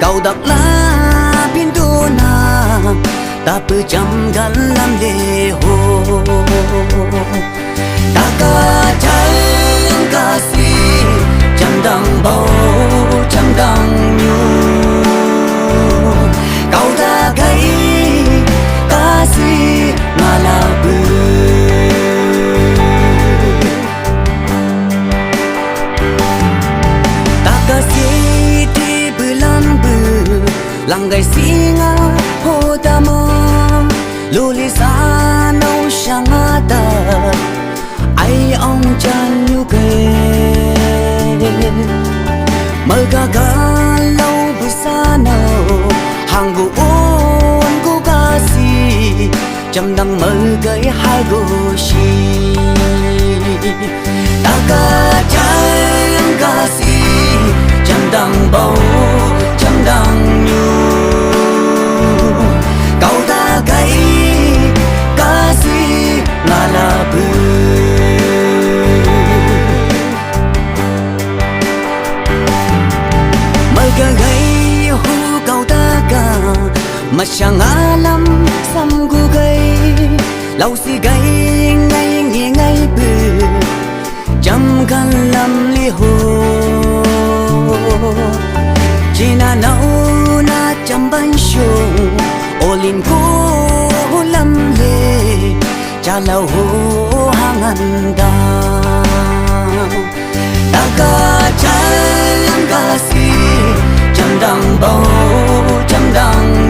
kau dak la pintu na ta pu cham gan lam le ho ta ka chang ka si cham dang bao cham dang nyu kau da gai ka si ma la bu ta ka si ti bu lam bu lang gai singa ho ta mo lu li sa no shang ta ai ông chan nhu ke mơ ga ga lâu bu sa no hang gu on gu ga si cham dang mơ gai hai gu shi ta ga chan ga si cham dang bao cham dang nhu kau ta gai ka si la la bu mơ ga gai hu kau ta ka mà chẳng alam sam gu gai lau si gai ngay nghe ngay bự chăm gan lam li ho chỉ na nau na chăm ban shung olin ko lam le cha lau ho hangan da ta ka chan ga si chăm dang bao chăm dang